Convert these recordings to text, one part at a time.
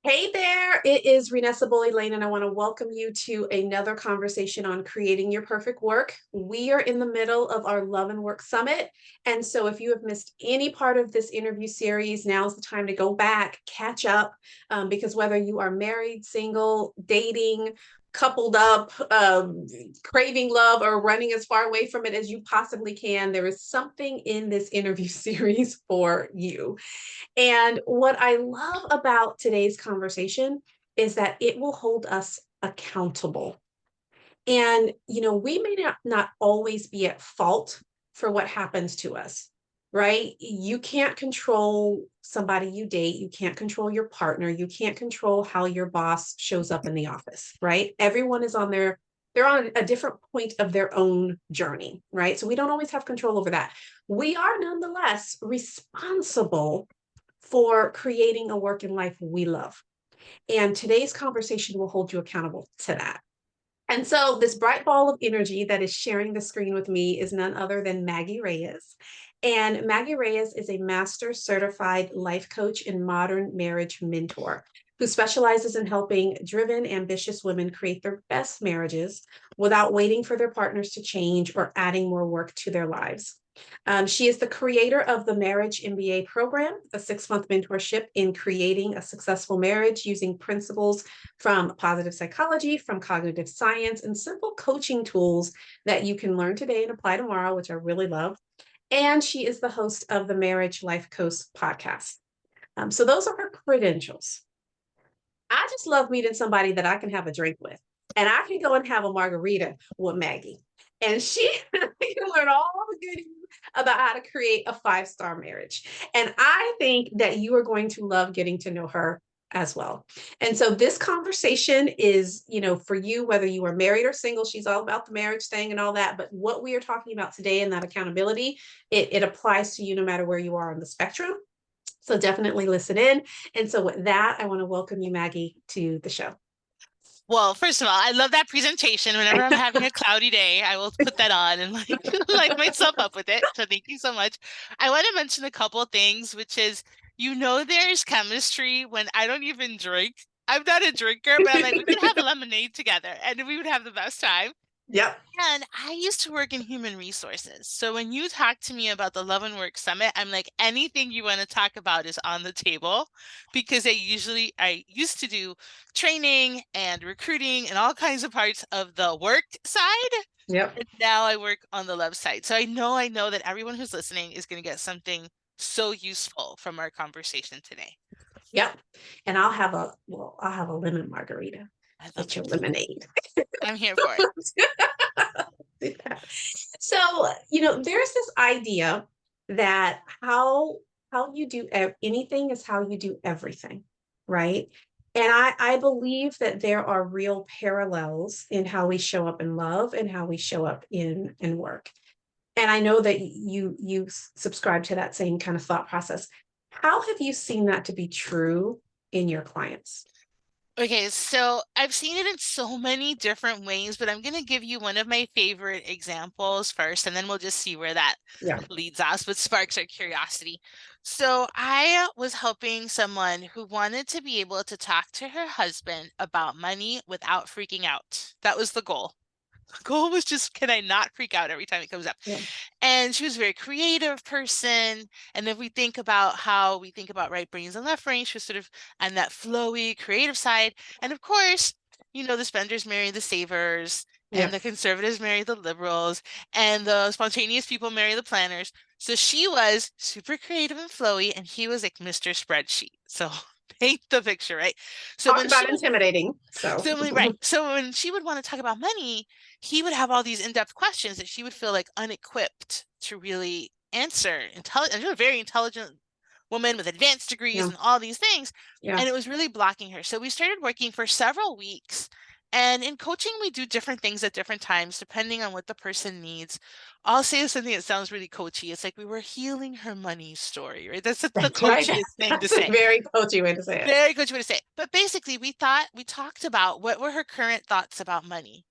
Hey there, it is Renessa Boley Layne, and I want to welcome you to another conversation on creating your perfect work. We are in the middle of our Love and Work Summit. And so, if you have missed any part of this interview series, now's the time to go back, catch up, because whether you are married, single, dating, coupled up, craving love, or running as far away from it as you possibly can, there is something in this interview series for you. And what I love about today's conversation is that it will hold us accountable. And, we may not always be at fault for what happens to us, right? You can't control somebody you date. You can't control your partner. You can't control how your boss shows up in the office, right? Everyone is they're on a different point of their own journey, right? So we don't always have control over that. We are nonetheless responsible for creating a work and life we love. And today's conversation will hold you accountable to that. And so, this bright ball of energy that is sharing the screen with me is none other than Maggie Reyes. And Maggie Reyes is a master certified life coach and modern marriage mentor who specializes in helping driven, ambitious women create their best marriages without waiting for their partners to change or adding more work to their lives. She is the creator of the Marriage MBA program, a 6-month mentorship in creating a successful marriage using principles from positive psychology, from cognitive science, and simple coaching tools that you can learn today and apply tomorrow, which I really love. And she is the host of the Marriage Life Coach podcast. So those are her credentials. I just love meeting somebody that I can have a drink with. And I can go and have a margarita with Maggie. And she can learn all the goodies about how to create a 5-star marriage. And I think that you are going to love getting to know her as well. And so this conversation is, for you, whether you are married or single, she's all about the marriage thing and all that. But what we are talking about today and that accountability, it applies to you no matter where you are on the spectrum. So definitely listen in. And so with that, I want to welcome you, Maggie, to the show. Well, first of all, I love that presentation. Whenever I'm having a cloudy day, I will put that on and like light myself up with it. So thank you so much. I want to mention a couple of things, which is, there's chemistry when I don't even drink. I'm not a drinker, but I'm like, we could have lemonade together and we would have the best time. Yep. And I used to work in human resources. So when you talk to me about the Love and Work Summit, I'm like, anything you want to talk about is on the table because I used to do training and recruiting and all kinds of parts of the work side. Yep. And now I work on the love side. So I know that everyone who's listening is going to get something so useful from our conversation today. Yep. And I'll have a lemon margarita. I love Get your it. lemonade. I'm here for it. So, there's this idea that how you do anything is how you do everything, right? And I believe that there are real parallels in how we show up in love and how we show up in work. And I know that you subscribe to that same kind of thought process. How have you seen that to be true in your clients? Okay, so I've seen it in so many different ways, but I'm going to give you one of my favorite examples first, and then we'll just see where that Yeah. leads us, but sparks our curiosity. So I was helping someone who wanted to be able to talk to her husband about money without freaking out. That was the goal. The goal was just, can I not freak out every time it comes up? Yeah. And she was a very creative person. And if we think about how we think about right brains and left brains, she was sort of on that flowy, creative side. And of course, the spenders marry the savers, and Yeah. the conservatives marry the liberals, and the spontaneous people marry the planners. So she was super creative and flowy, and he was like Mr. Spreadsheet. So paint the picture, right? So Talk when she about was intimidating. So right. So when she would want to talk about money, he would have all these in-depth questions that she would feel like unequipped to really answer. Intelligent, a very intelligent woman with advanced degrees yeah. and all these things. Yeah. And it was really blocking her. So we started working for several weeks. And in coaching, we do different things at different times, depending on what the person needs. I'll say something that sounds really coachy. It's like we were healing her money story, right? That's the That's right. coachiest thing to That's a say. very coachy way to say it. Very good way to say it. But basically, we talked about what were her current thoughts about money.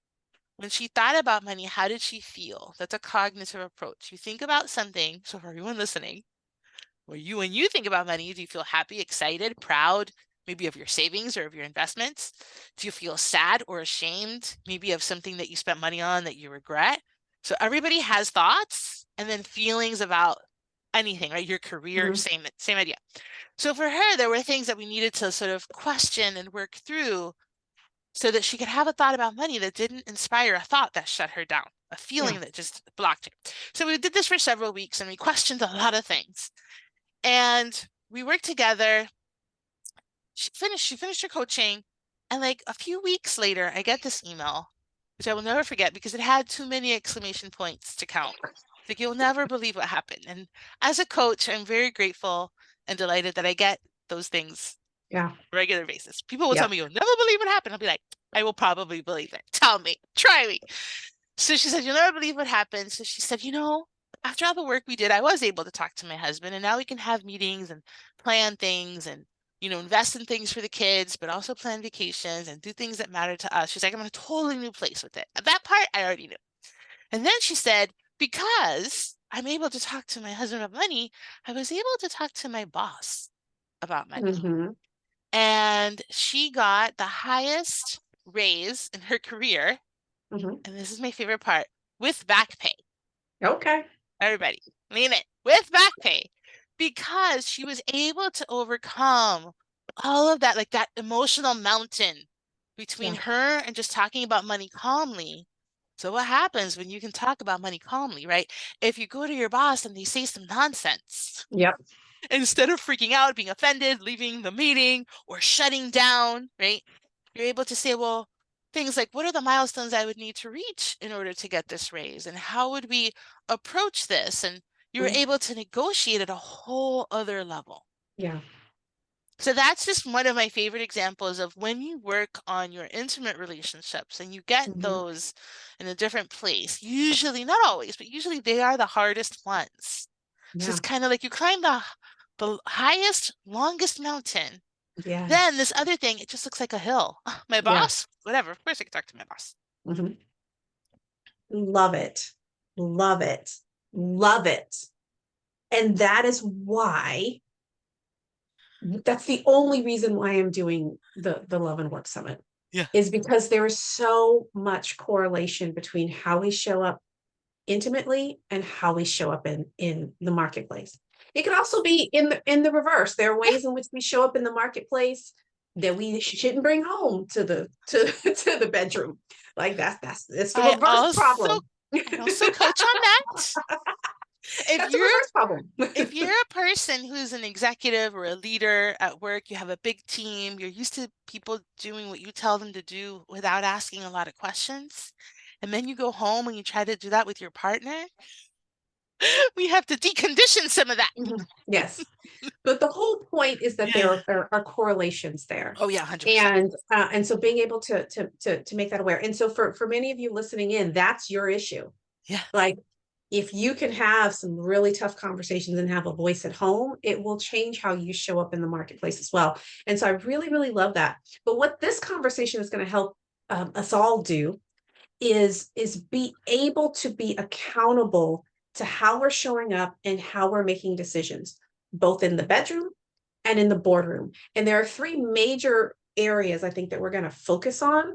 When she thought about money, how did she feel? That's a cognitive approach. You think about something, so for everyone listening, when you think about money, do you feel happy, excited, proud? maybe of your savings or of your investments? Do you feel sad or ashamed, maybe of something that you spent money on that you regret? So everybody has thoughts and then feelings about anything, right? Your career, Mhm. same idea. So for her, there were things that we needed to sort of question and work through so that she could have a thought about money that didn't inspire a thought that shut her down, a Yeah. feeling that just blocked her. So we did this for several weeks and we questioned a lot of things. And we worked together. She finished her coaching, and like a few weeks later, I get this email, which I will never forget because it had too many exclamation points to count. It's like, you'll never believe what happened. And as a coach, I'm very grateful and delighted that I get those things Yeah. regular basis. People will tell Yep. me, you'll never believe what happened. I'll be like, I will probably believe it. Tell me, try me. So she said, you'll never believe what happened. So she said, after all the work we did, I was able to talk to my husband, and now we can have meetings and plan things and, invest in things for the kids, but also plan vacations and do things that matter to us. She's like, I'm in a totally new place with it. That part I already knew. And then she said, because I'm able to talk to my husband about money, I was able to talk to my boss about money. Mhm. And she got the highest raise in her career. Mhm. And this is my favorite part, with back pay. Okay. Everybody, lean in, with back pay, because she was able to overcome all of that, like that emotional mountain between Yeah. her and just talking about money calmly. So what happens when you can talk about money calmly, right? If you go to your boss and they say some nonsense, Yep. instead of freaking out, being offended, leaving the meeting, or shutting down, right? You're able to say, well, things like, what are the milestones I would need to reach in order to get this raise? And how would we approach this? And you were Mm. able to negotiate at a whole other level. Yeah. So that's just one of my favorite examples of when you work on your intimate relationships and you get Mhm. those in a different place, usually, not always, but usually they are the hardest ones. So Yeah. it's kind of like you climb the highest, longest mountain. Then Yes. this other thing, it just looks like a hill. My Yeah. boss, whatever. Of course I can talk to my boss. Mhm. Love it. Love it. Love it. And that is why that's the only reason why I'm doing the Love and Work Summit Yeah. is because there is so much correlation between how we show up intimately and how we show up in the marketplace. It can also be in the reverse. There are Yeah. ways in which we show up in the marketplace that we shouldn't bring home to the to to the bedroom. Like that's the I reverse also problem. I also coach on that. If That's a you're reverse problem. if you're a person who's an executive or a leader at work, you have a big team, you're used to people doing what you tell them to do without asking a lot of questions, and then you go home and you try to do that with your partner, we have to decondition some of that. Mhm. Yes. But the whole point is that there Yeah. are correlations there. Oh yeah, 100%. And so being able to make that aware. And so for many of you listening in, that's your issue. Yeah. Like if you can have some really tough conversations and have a voice at home, it will change how you show up in the marketplace as well. And so I really, really love that. But what this conversation is going to help us all do is be able to be accountable to how we're showing up and how we're making decisions, both in the bedroom and in the boardroom. And there are three major areas I think that we're going to focus on.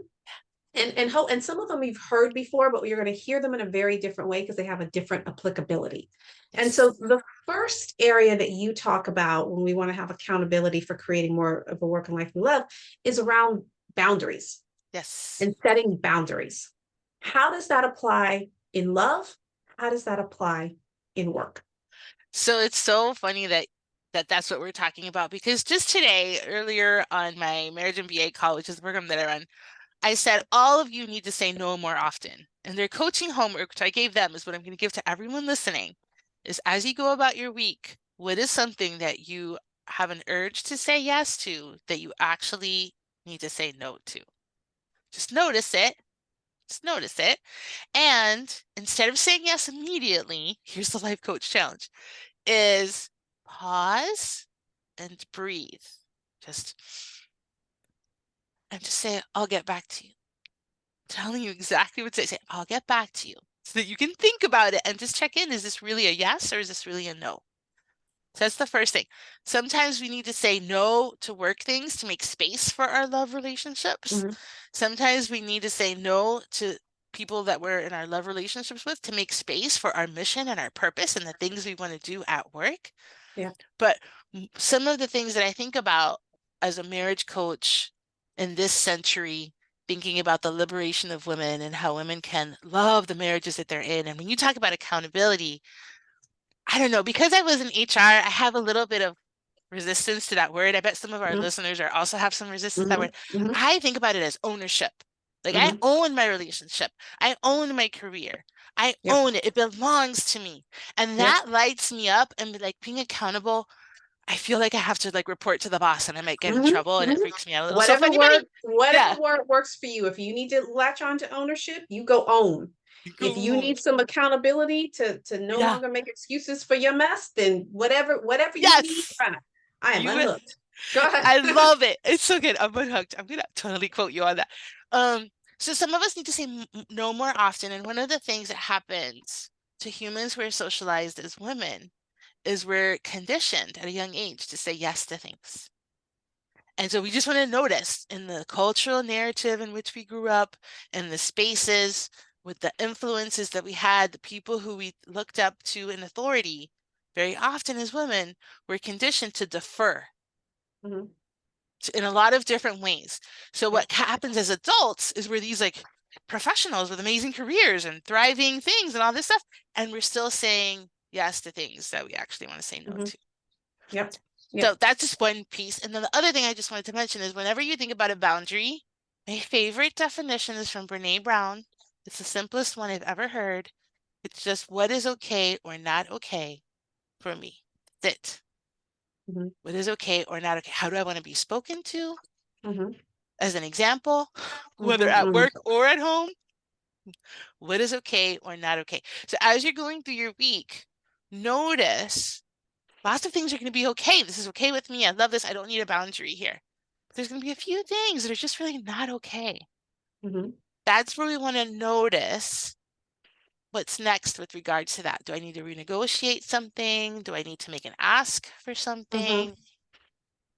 And some of them you've heard before, but you're going to hear them in a very different way because they have a different applicability. And Yes. so the first area that you talk about when we want to have accountability for creating more of a work and life we love is around boundaries Yes. and setting boundaries. How does that apply in love? How does that apply in work? So it's so funny that's what we're talking about, because just today, earlier on my marriage MBA call, which is the program that I run, I said all of you need to say no more often. And their coaching homework, which I gave them, is what I'm going to give to everyone listening, is as you go about your week, what is something that you have an urge to say yes to that you actually need to say no to? Just notice it. Just notice it. And instead of saying yes immediately, here's the life coach challenge, is pause and breathe. Just and just say, I'll get back to you. Telling you exactly what to say. I'll get back to you. So that you can think about it and just check in. Is this really a yes or is this really a no? So that's the first thing. Sometimes we need to say no to work things to make space for our love relationships. Mhm. Sometimes we need to say no to people that we're in our love relationships with to make space for our mission and our purpose and the things we want to do at work. Yeah. But some of the things that I think about as a marriage coach in this century, thinking about the liberation of women and how women can love the marriages that they're in. And when you talk about accountability, I don't know, because I was in HR, I have a little bit of resistance to that word. I bet some of our Mhm. listeners are also have some resistance to that Mhm. word. Mhm. I think about it as ownership. Like I Mhm. own my relationship. I own my career. I Yep. own it. It belongs to me. And Yep. that lights me up and like being accountable. I feel like I have to like report to the boss and I might get in Mhm. trouble and it Mhm. freaks me out a little. So if anybody, Whatever yeah, word works for you. If you need to latch on to ownership, you go own. you If you go, need some accountability to no yeah, longer make excuses for your mess, then whatever you need, yes, fine. I am you unhooked. Go ahead. I love it. It's so good. I'm unhooked. I'm gonna totally quote you on that. Um, so some of us need to say no more often, and one of the things that happens to humans who are socialized as women is we're conditioned at a young age to say yes to things. And so we just want to notice in the cultural narrative in which we grew up, and the spaces with the influences that we had, the people who we looked up to in authority, very often as women, we're conditioned to defer Mhm. in a lot of different ways. So Yep. what happens as adults is we're these like professionals with amazing careers and thriving things and all this stuff, and we're still saying yes to things that we actually want to say no Mhm. to. Yep. So Yep. that's just one piece. And then the other thing I just wanted to mention is whenever you think about a boundary, my favorite definition is from Brene Brown. It's the simplest one I've ever heard. It's just what is okay or not okay for me. That's it. Mhm. What is okay or not okay? How do I want to be spoken to? Mhm. As an example, whether Mhm. at Mhm. work or at home, what is okay or not okay? So as you're going through your week, notice lots of things are going to be okay. This is okay with me. I love this. I don't need a boundary here. But there's going to be a few things that are just really not okay. Mhm. That's where we want to notice what's next with regards to that. Do I need to renegotiate something? Do I need to make an ask for Mhm. something?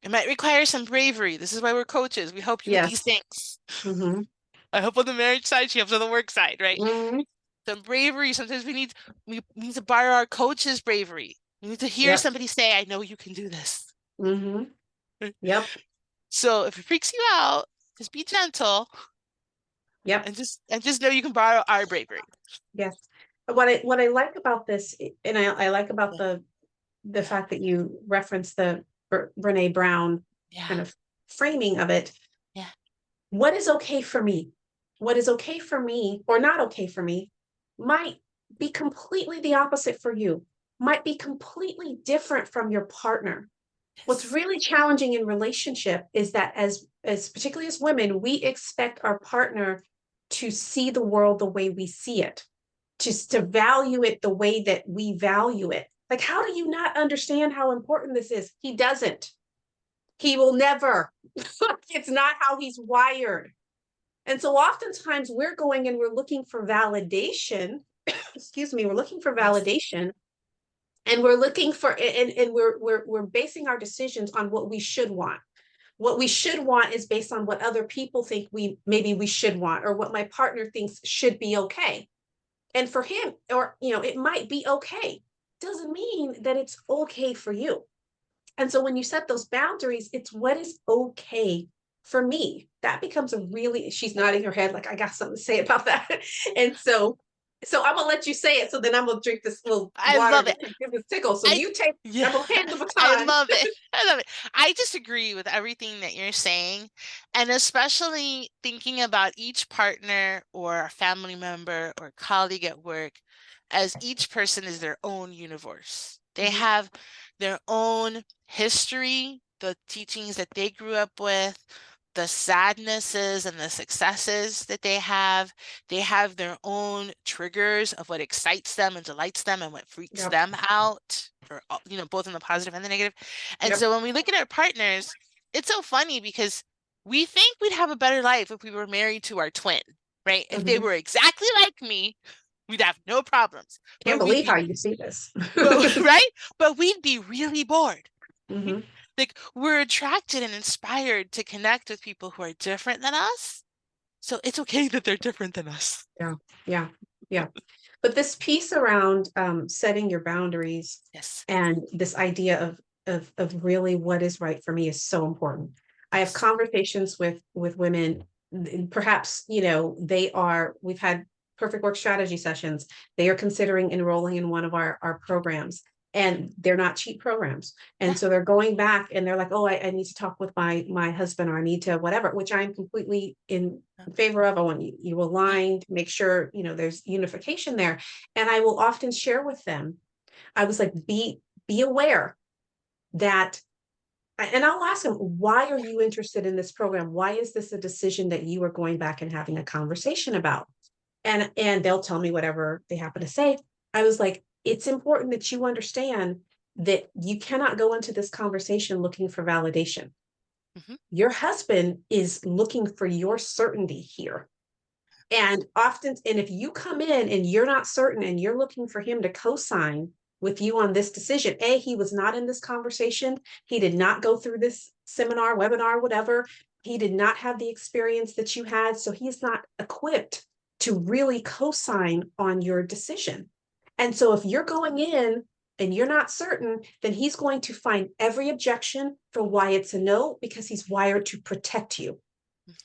It might require some bravery. This is why we're coaches. We help you with these Yes. things. Mhm. I help on the marriage side, she helps on the work side, right? Mhm. Some bravery. Sometimes we need to borrow our coach's bravery. We need to hear Yep. somebody say, I know you can do this. Mhm. Yep. So if it freaks you out, just be gentle Yep. and just know you can borrow our bravery. Yes. What I like about this, and I like about Yeah, the yeah, fact that you referenced the Brene Brown yeah, kind of framing of it. yeah. What is okay for me? What is okay for me or not okay for me might be completely the opposite for you, might be completely different from your partner. What's Yes. really challenging in relationship is that as particularly as women, we expect our partner to see the world the way we see it, to value it the way that we value it. Like, how do you not understand how important this is? He doesn't. He will never. It's not how he's wired. And so oftentimes we're going and we're looking for validation. Excuse me, we're looking for Yes. validation, and we're looking for and we're basing our decisions on what we should want. What we should want is based on what other people think we should want, or what my partner thinks should be okay. And for him, or it might be okay. Doesn't mean that it's okay for you. And so when you set those boundaries, it's what is okay for me. That becomes a really, she's nodding her head like I got something to say about that. And so I'm gonna let you say it. So then I'm gonna drink this little I water love to it. give this tickle. So I you take, yeah, I'm gonna hand the I baton. love it. I love it. I just agree with everything that you're saying, and especially thinking about each partner or a family member or colleague at work as each person is their own universe. They Mhm. have their own history, the teachings that they grew up with, the sadnesses and the successes that they have. They have their own triggers of what excites them and delights them and what freaks Yep. them out, or both in the positive and the negative. And Yep. so when we look at our partners, it's so funny because we think we'd have a better life if we were married to our twin, right? If they Hmm. were exactly like me, We'd have no problems, Can't but we'd believe how be, you see this. but right? But we'd be really bored. Hmm. Like we're attracted and inspired to connect with people who are different than us. So it's okay that they're different than us. Yeah, yeah, yeah. But this piece around setting your boundaries Yes. and this idea of really what is right for me is so important. I have Yes. conversations with women, perhaps, we've had perfect work strategy sessions. They are considering enrolling in one of our programs, and they're not cheap programs. Yeah. And so they're going back and they're like, oh, I need to talk with my husband, or I need to whatever, which I'm completely in favor of. I want you Yeah. aligned, make sure, there's unification there. And I will often share with them, I was like, be aware that, and I'll ask them, why are you interested in this program? Why is this a decision that you are going back and having a conversation about? And they'll tell me whatever they happen to say. I was like, it's important that you understand that you cannot go into this conversation looking for validation. Hmm. Your husband is looking for your certainty here. And often, and if you come in and you're not certain and you're looking for him to co-sign with you on this decision, he was not in this conversation. He did not go through this seminar, webinar, whatever. He did not have the experience that you had. So he's not equipped to really co-sign on your decision. And so if you're going in and you're not certain, then he's going to find every objection for why it's a no, because he's wired to protect you.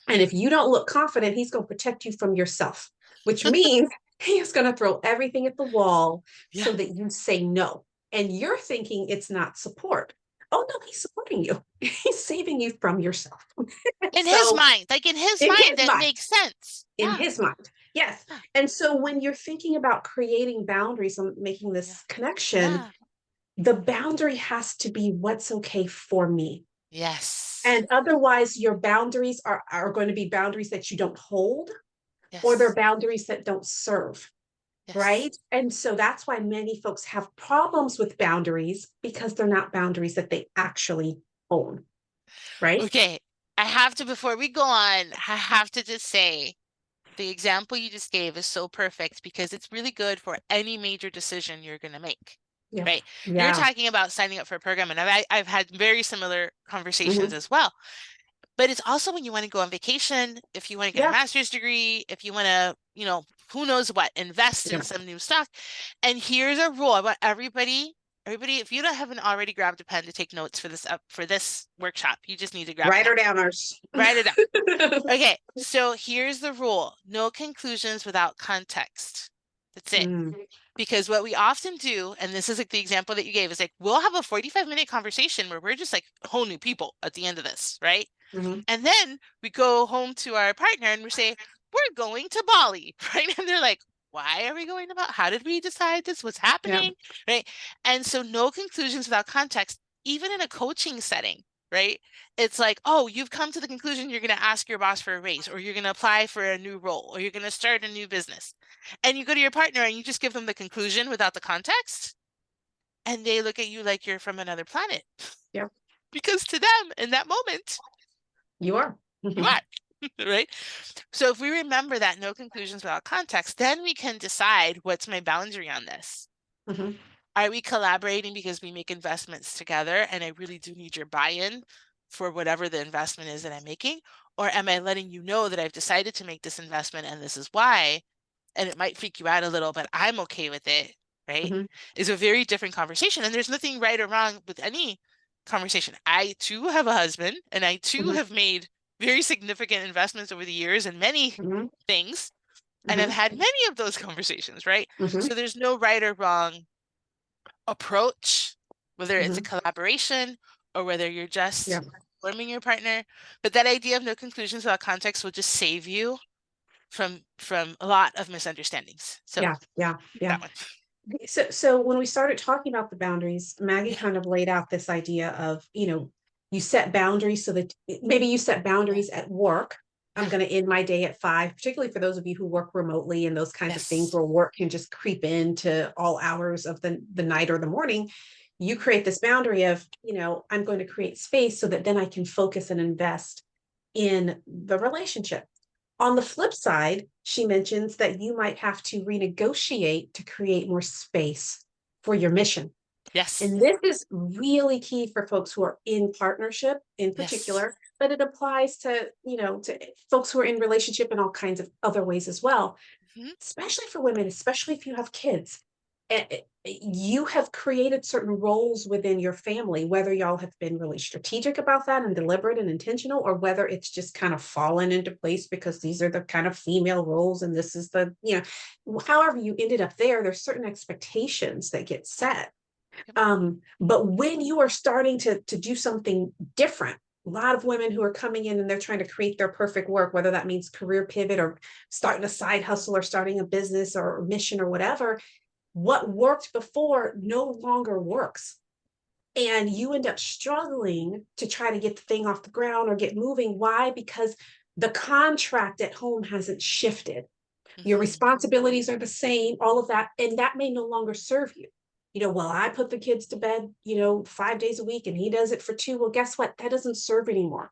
And if you don't look confident, he's going to protect you from yourself, which means he is going to throw everything at the wall Yeah. so that you say no. And you're thinking it's not support. Oh, no, he's supporting you. He's saving you from yourself. In his So, mind, like in his in mind, his that mind, makes sense. in Yeah. his mind, yes. Yeah. And so, when you're thinking about creating boundaries and making Yeah. this connection, Yeah. the boundary has to be what's okay for me. Yes. And otherwise, your boundaries are going to be boundaries that you don't hold, or they're Yes. boundaries that don't serve, Yes. right? And so that's why many folks have problems with boundaries, because they're not boundaries that they actually own, right? Okay. I have to, before we go on, I have to just say the example you just gave is so perfect because it's really good for any major decision you're going to make. Yeah. Right. You're Yeah. talking about signing up for a program, and I've had very similar conversations Hmm. as well. But it's also when you want to go on vacation, if you want to get a Yeah. master's degree, if you want to, who knows what, invest in Yeah. some new stock. And here's a rule. I want everybody, if you don't haven't already grabbed a pen to take notes for this workshop, you just need to grab a Write pen. her downers. Write it down. Okay, so here's the rule. No conclusions without context. That's it. Mm. Because what we often do, and this is like the example that you gave, is like we'll have a 45-minute conversation where we're just like whole new people at the end of this, right? Hmm. And then we go home to our partner and we say, we're going to Bali, right? And they're like, why are we going to Bali? How did we decide this? What's Yeah. happening? Right. And so no conclusions without context, even in a coaching setting, right? It's like, oh, you've come to the conclusion you're going to ask your boss for a raise, or you're going to apply for a new role, or you're going to start a new business. And you go to your partner and you just give them the conclusion without the context. And they look at you like you're from another planet. Yeah. Because to them, in that moment, You are. you are. Right? So if we remember that no conclusions without context, then we can decide what's my boundary on this. Hmm. Are we collaborating because we make investments together and I really do need your buy-in for whatever the investment is that I'm making? Or am I letting you know that I've decided to make this investment and this is why? And it might freak you out a little, but I'm okay with it, right? Hmm. Is a very different conversation. And there's nothing right or wrong with any conversation. I too have a husband and I too Hmm. have made very significant investments over the years in many Hmm. things. And I've Hmm. had many of those conversations, right? Hmm. So there's no right or wrong approach, whether it's a Hmm. collaboration or whether you're Yeah. just forming your partner. But that idea of no conclusions without context will just save you from a lot of misunderstandings. So Yeah. Yeah. Yeah. that one. So when we started talking about the boundaries, Maggie Yeah. kind of laid out this idea of, you set boundaries so that maybe you set Yeah. boundaries at work. I'm Yeah. going to end my day at 5, particularly for those of you who work remotely and those kinds of things Yes. where work can just creep into all hours of the night or the morning. You create this boundary of, I'm going to create space so that then I can focus and invest in the relationship. On the flip side, she mentions that you might have to renegotiate to create more space for your mission. Yes. And this is really key for folks who are in partnership in Yes. particular, but it applies to, to folks who are in relationship in all kinds of other ways as well, Mhm. especially for women, especially if you have kids. You have created certain roles within your family, whether y'all have been really strategic about that and deliberate and intentional, or whether it's just kind of fallen into place because these are the kind of female roles and this is the, however you ended up there, there's certain expectations that get set. Yep. But when you are starting to do something different, a lot of women who are coming in and they're trying to create their perfect work, whether that means career pivot or starting a side hustle or starting a business or mission or whatever, what worked before no longer works. And you end up struggling to try to get the thing off the ground or get moving. Why? Because the contract at home hasn't shifted. Your Mhm. responsibilities are the same, all of that, and that may no longer serve you. Well, I put the kids to bed, 5 days a week and he does it for two. Well, guess what? That doesn't serve anymore.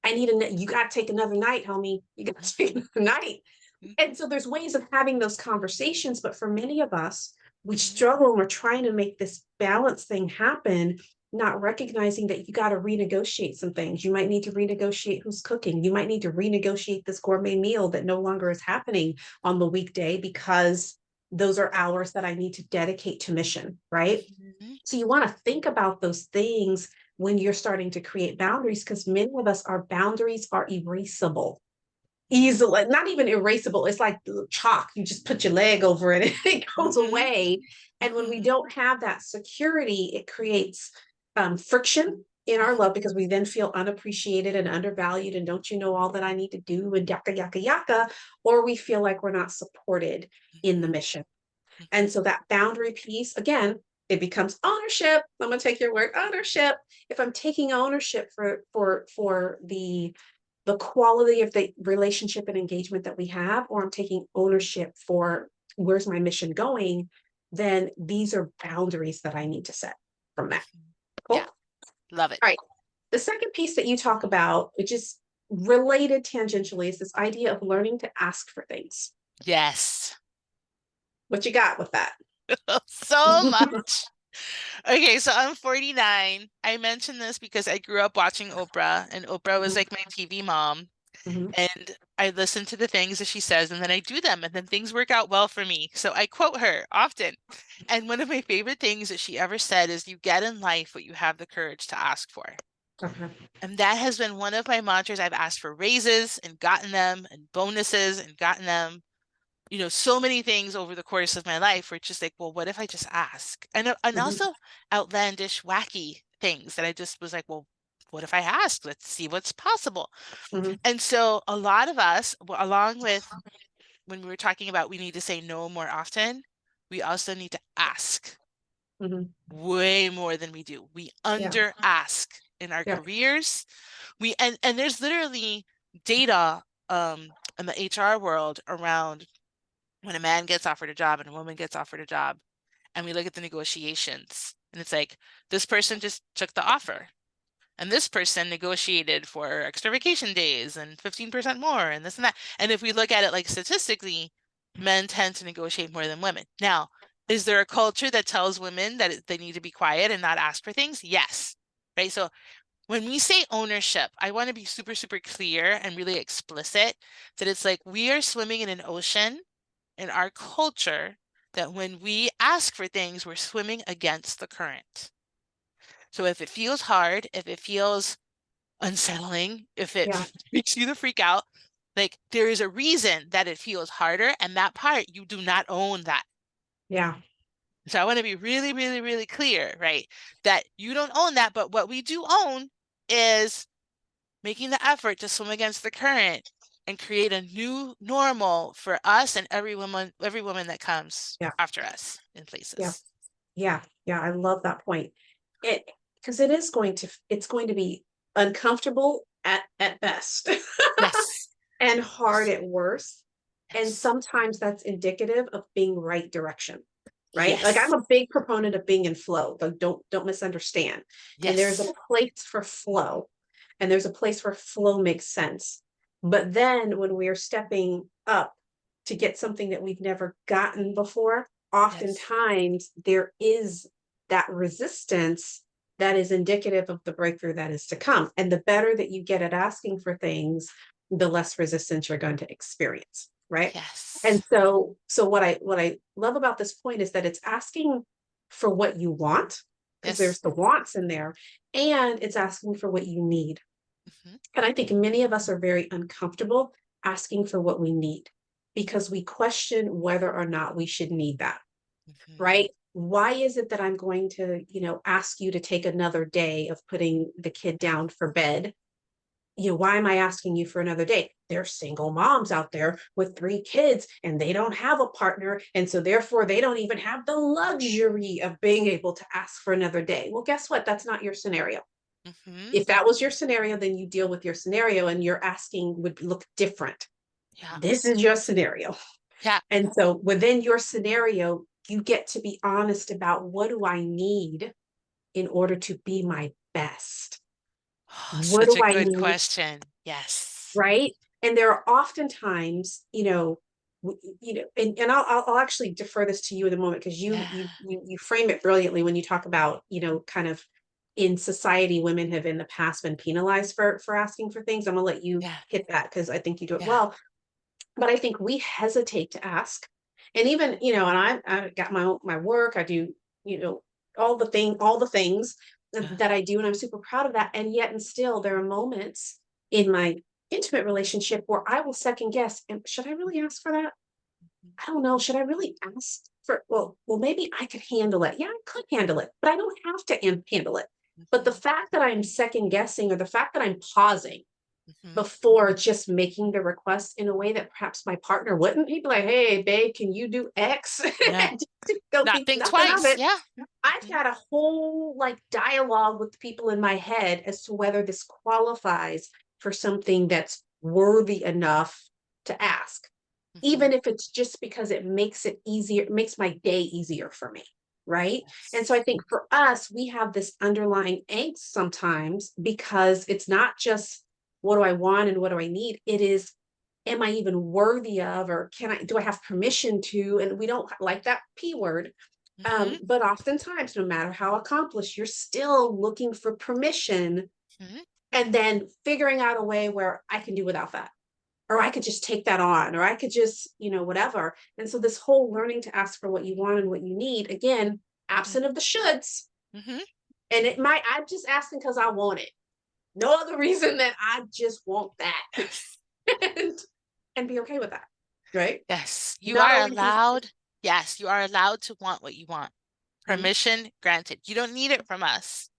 You got to take another night, homie. You got to take another night. Mhm. And so there's ways of having those conversations, but for many of us, we Mhm. struggle and we're trying to make this balance thing happen, not recognizing that you got to renegotiate some things. You might need to renegotiate who's cooking. You might need to renegotiate this gourmet meal that no longer is happening on the weekday because those are hours that I need to dedicate to mission, right? Mhm. So you want to think about those things when you're starting to create boundaries, because many of us, our boundaries are erasable easily, not even erasable. It's like chalk. You just put your leg over it and it goes Mhm. away. And when we Mhm. don't have that security, it creates friction in our Mhm. love because we then feel unappreciated and undervalued. And don't you know all that I need to do? And yaka, yaka, yaka. Or we feel like we're not supported in the Mhm. mission. And Mhm. so that boundary piece, again, it becomes ownership. I'm going to take your word, ownership. If I'm taking ownership for the quality of the relationship and engagement that we have, or I'm taking ownership for where's my mission going, then these are boundaries that I need to set from that. Mhm. Cool. Yeah, All love it. right. The second piece that you talk about, which is related tangentially, is this idea of learning to ask for things. Yes. What you got with that? So much. Okay, so I'm 49. I mentioned this because I grew up watching Oprah, and Oprah was like my TV mom. Mhm. And I listen to the things that she says, and then I do them, and then things work out well for me. So I quote her often. And one of my favorite things that she ever said is, "You get in life what you have the courage to ask for." Okay. And that has been one of my mantras. I've asked for raises and gotten them, and bonuses and gotten them. So many things over the course of my life where it's just like, well, what if I just ask? And Mhm. also outlandish, wacky things that I just was like, well, what if I ask? Let's see what's possible. Mhm. And so a lot of us, along with when we were talking about we need to say no more often, we also need to ask Mhm. way more than we do. We Yeah. under ask in our Yeah. careers. And there's literally data in the HR world around when a man gets offered a job and a woman gets offered a job, and we look at the negotiations, and it's like this person just took the offer, and this person negotiated for extra vacation days and 15% more, and this and that. And if we look at it like statistically, men tend to negotiate more than women. Now, is there a culture that tells women that they need to be quiet and not ask for things? Yes. Right. So when we say ownership, I want to be super, super clear and really explicit that it's like we are swimming in an ocean in our culture that when we ask for things, we're swimming against the current. So if it feels hard, if it feels unsettling, if it Yeah. makes you the freak out, like there is a reason that it feels harder, and that part you do not own that. Yeah. So I want to be really, really, really clear, right? That you don't own that, but what we do own is making the effort to swim against the current and create a new normal for us and every woman that comes Yeah. after us in Yeah. places. Yeah. Yeah. I love that point. It because it's going to be uncomfortable at best Yes. and hard at worst. And Yes. sometimes that's indicative of being right direction, right? Like I'm Yes. a big proponent of being in flow, but don't misunderstand. And there's a Yes. place for flow, and there's a place where flow makes sense. But then when we're stepping up to get something that we've never gotten before, Yes. oftentimes there is that resistance that is indicative of the breakthrough that is to come. And the better that you get at asking for things, the less resistance you're going to experience, right? Yes. And so what I love about this point is that it's asking for what you want, because Yes. there's the wants in there, and it's asking for what you need. Hmm. And I think many of us are very uncomfortable asking for what we need because we question whether or not we should need that, Hmm. right? Why is it that I'm going to, ask you to take another day of putting the kid down for bed? Why am I asking you for another day? There's single moms out there with 3 kids and they don't have a partner. And so therefore they don't even have the luxury of being able to ask for another day. Well, guess what? That's not your scenario. Hmm. If that was your scenario, then you deal with your scenario and your asking would look different. Yeah. This is your scenario. Yeah. And so within your scenario, you get to be honest about what do I need in order to be my best? Oh, What such do a I good need? question. Yes. Right. And there are oftentimes, and I'll actually defer this to you in a moment because you Yeah. you you frame it brilliantly when you talk about, kind of in society, women have in the past been penalized for asking for things. I'm gonna let you Yeah. hit that because I think you do it Yeah. well. But I think we hesitate to ask. And even, and I got my work, I do, you know, all the things Yeah. that I do, and I'm super proud of that. And yet and still there are moments in my intimate relationship where I will second guess, and should I really ask for that? I don't know. Should I really ask for, well, maybe I could handle it. Yeah, I could handle it, but I don't have to handle it. But the Hmm. fact that I'm second guessing or the fact that I'm pausing Hmm. before just making the request in a way that perhaps my partner wouldn't. He'd be like, "Hey, babe, can you do X?" Yeah. And just don't Not think think nothing of twice. it. Yeah. I've Hmm. got a whole like dialogue with people in my head as to whether this qualifies for something that's worthy enough to ask, even Hmm. if it's just because it makes it easier, it makes my day easier for me. Right. And so I Yes. think for us, we have this underlying angst sometimes because it's not just what do I want and what do I need? It is, am I even worthy of, or do I have permission to? And we don't like that P word. Hmm. But oftentimes, no matter how accomplished, you're still looking for permission Hmm. and then figuring out a way where I can do without that, or I could just take that on, or I could just, whatever. And so this whole learning to ask for what you want and what you need, again, Hmm. absent of the shoulds. Hmm. And I'm just asking because I want it. No other reason than I just want that. Yes. and, and be okay with that. Right. Yes. You Not are always easy. allowed. Yes, you are allowed to want what you want. Mhm. Permission granted. You don't need it from us.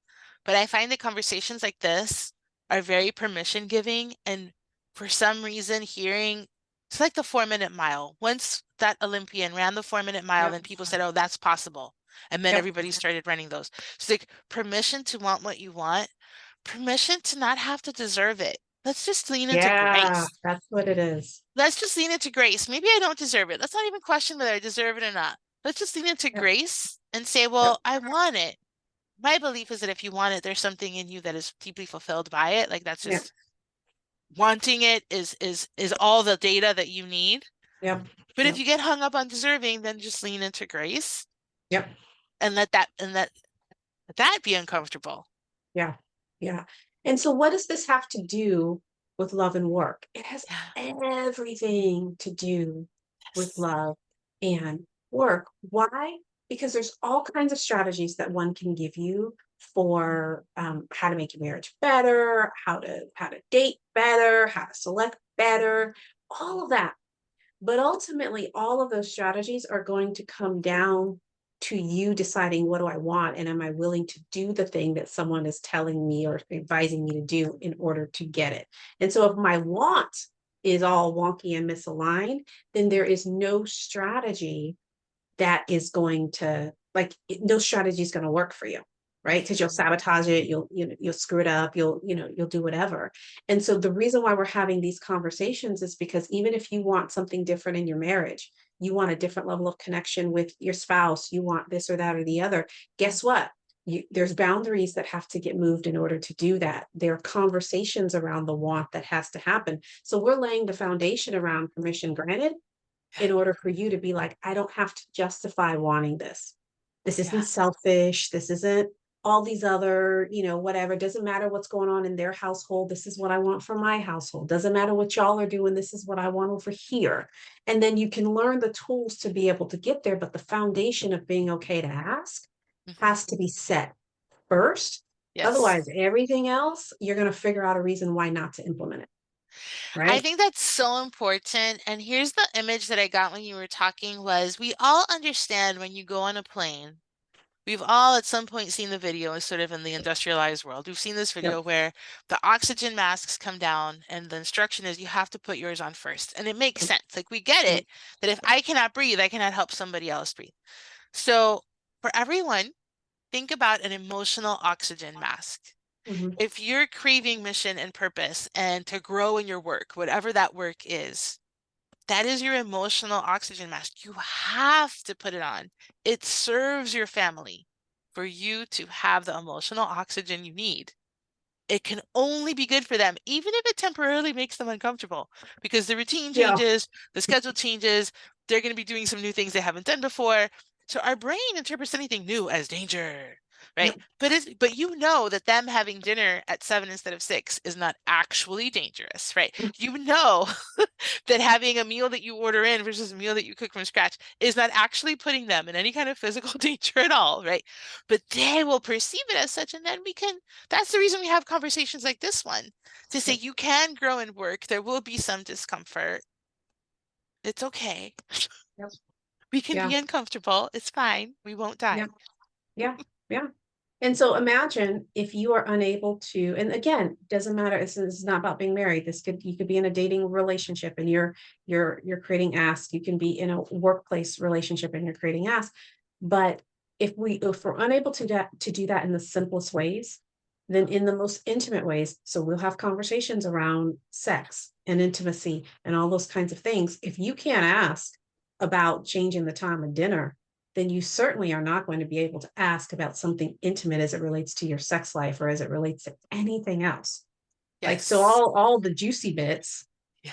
But I find that conversations like this are very permission giving. And for some reason, hearing it's like the 4 minute mile. Once that Olympian ran the 4 minute mile, Yep. then people said, oh, that's possible. And then Yep. everybody started running those. So like permission to want what you want, permission to not have to deserve it. Let's just lean into Yeah. grace. That's what it is. Let's just lean into grace. Maybe I don't deserve it. Let's not even question whether I deserve it or not. Let's just lean into Yep. grace and say, Yep. well, I want it. My belief is that if you want it, there's something in you that is deeply fulfilled by it. Like that's Yep. just wanting it is all the data that you need. Yep. But if Yep. you get hung up on deserving, then just lean into grace Yep. and let that be uncomfortable. Yeah. Yeah. And so what does this have to do with love and work? It has Yeah. everything to do with Yes. love and work. Why? Because there's all kinds of strategies that one can give you for how to make your marriage better, how to date better, how to select better, all of that. But ultimately, all of those strategies are going to come down to you deciding what do I want and am I willing to do the thing that someone is telling me or advising me to do in order to get it. And so if my want is all wonky and misaligned, then there is no strategy that is going to no strategy is going to work for you, right? Because you'll Mhm. sabotage it, you'll screw it up, you'll do whatever. And so the reason why we're having these conversations is because even if you want something different in your marriage, you want a different level of connection with your spouse, you want this or that or the other, guess what? there's boundaries that have to get moved in order to do that. There are conversations around the want that has to happen. So we're laying the foundation around permission granted in order for you to be like, I don't have to justify wanting this. This Yeah. isn't selfish. This isn't all these other, whatever. It doesn't matter what's going on in their household. This is what I want for my household. Doesn't matter what y'all are doing. This is what I want over here. And then you can learn the tools to be able to get there. But the foundation of being okay to ask Mhm. has to be set first. Yes. Otherwise, everything else, you're going to figure out a reason why not to implement it. I Right. think that's so important. And here's the image that I got when you were talking was we all understand when you go on a plane. We've all at some point seen the video sort of in the industrialized world. We've seen this Yep. video where the oxygen masks come down and the instruction is you have to put yours on first. And it makes sense. Like we get Yep. it that if I cannot breathe, I cannot help somebody else breathe. So for everyone, think about an emotional oxygen mask. Mm-hmm. If you're craving mission and purpose and to grow in your work, whatever that work is, that is your emotional oxygen mask. You have to put it on. It serves your family for you to have the emotional oxygen you need. It can only be good for them, even if it temporarily makes them uncomfortable, because the routine Yeah. changes, the schedule changes, they're going to be doing some new things they haven't done before. So our brain interprets anything new as danger, right? Yep. But you know that them having dinner at 7 instead of 6 is not actually dangerous, right? You know that having a meal that you order in versus a meal that you cook from scratch is not actually putting them in any kind of physical danger at all, right? But they will perceive it as such, and then that's the reason we have conversations like this one to say Yep. you can grow and work. There will be some discomfort. It's okay. Yep. We can Yeah. be uncomfortable. It's fine. We won't die. Yeah. Yeah. Yeah. And so imagine if you are unable to, and again, doesn't matter. This is not about being married. You could be in a dating relationship and you're creating ask. You can be in a workplace relationship and you're creating ask. But if we're unable to do that in the simplest ways, then in the most intimate ways, so we'll have conversations around sex and intimacy and all those kinds of things. If you can't ask about changing the time of dinner, then you certainly are not going to be able to ask about something intimate as it relates to your sex life or as it relates to anything else. Like, so Yes. all the juicy bits,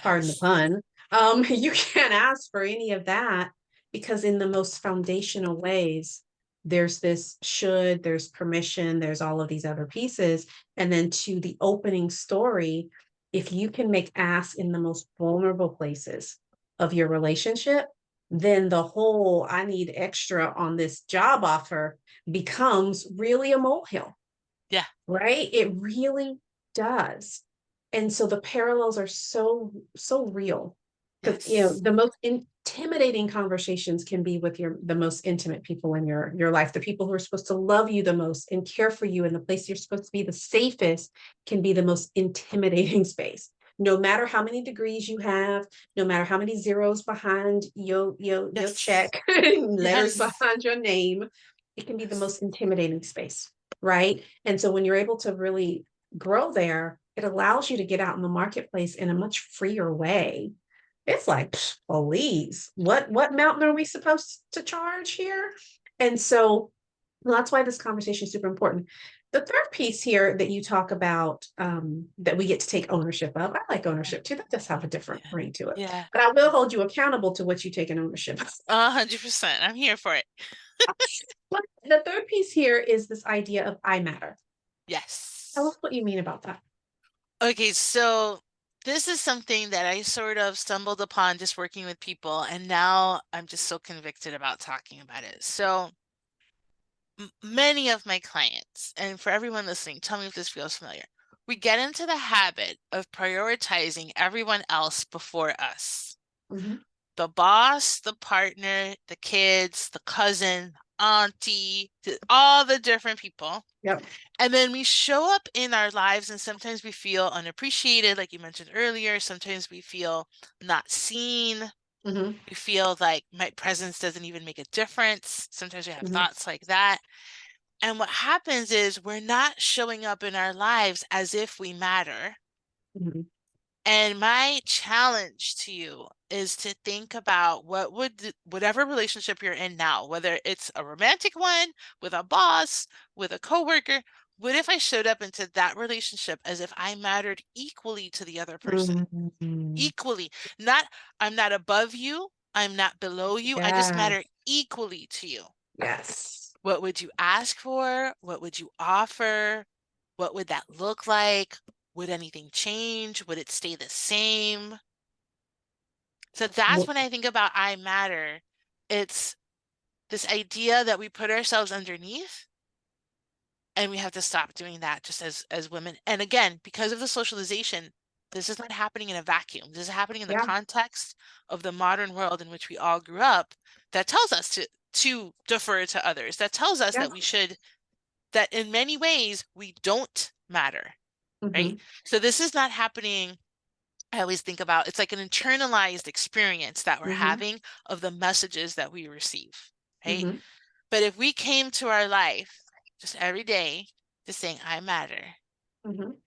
pardon the Yes. pun, you can't ask for any of that because in the most foundational ways, there's this should, there's permission, there's all of these other pieces. And then to the opening story, if you can make ask in the most vulnerable places of your relationship, then the whole I need extra on this job offer becomes really a molehill, Yeah. right? It really does. And so the parallels are so real because Yes. the most intimidating conversations can be with the most intimate people in your life. The people who are supposed to love you the most and care for you and the place you're supposed to be the safest can be the most intimidating space. No matter how many degrees you have, no matter how many zeros behind your Yes. check, letters Yes. behind your name, it can be the most intimidating space, right? And so when you're able to really grow there, it allows you to get out in the marketplace in a much freer way. It's like, please, what mountain are we supposed to charge here? And so that's why this conversation is super important. The third piece here that you talk about, that we get to take ownership of, I like Yeah. ownership too. That does have a different Yeah. ring to it. Yeah. But I will hold you accountable to what you take in ownership of. 100%. I'm here for it. But the third piece here is this idea of I matter. Tell Yes. us what you mean about that. Okay, so this is something that I sort of stumbled upon just working with people, and now I'm just so convicted about talking about it. So many of my clients, and for everyone listening, tell me if this feels familiar. We get into the habit of prioritizing everyone else before us. Mhm. The boss, the partner, the kids, the cousin, auntie, all the different people. Yep. And then we show up in our lives, and sometimes we feel unappreciated, like you mentioned earlier. Sometimes we feel not seen. Mhm. We feel like my presence doesn't even make a difference. Sometimes we have Mhm. thoughts like that. And what happens is we're not showing up in our lives as if we matter. Mhm. And my challenge to you is to think about whatever relationship you're in now, whether it's a romantic one with a boss, with a coworker, what if I showed up into that relationship as if I mattered equally to the other person? Mhm. Equally. Not, I'm not above you, I'm not below you, I just Yes. matter equally to you. Yes. What would you ask for? What would you offer? What would that look like? Would anything change? Would it stay the same? So that's Wo- when I think about I matter. It's this idea that we put ourselves underneath, and we have to stop doing that just as women. And again, because of the socialization, this is not happening in a vacuum. This is happening in the Yeah. context of the modern world in which we all grew up, that tells us to defer to others, that tells us Yeah. that we should, that in many ways we don't matter, right? Mhm. So this is not happening. I always think about, it's like an internalized experience that we're Mhm. having of the messages that we receive, right? Mhm. But if we came to our life just every day just saying, I matter, Mhm.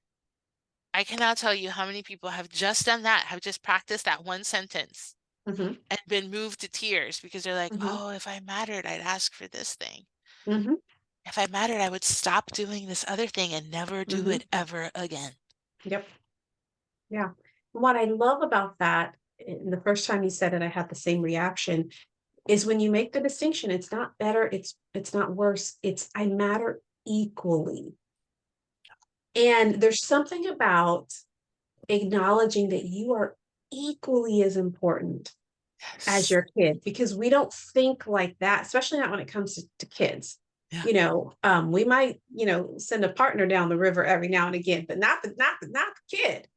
I cannot tell you how many people have just done that, have just practiced that one sentence Mhm. and been moved to tears because they're like, Mhm. oh, if I mattered, I'd ask for this thing. Mhm. If I mattered, I would stop doing this other thing and never do Mhm. it ever again. Yep. Yeah. What I love about that, and the first time you said it, I had the same reaction, is when you make the distinction, it's not better, it's not worse, it's I matter equally. And there's something about acknowledging that you are equally as important as Yes. your kid, because we don't think like that, especially not when it comes to kids. Yeah. We might, send a partner down the river every now and again, but not the kid.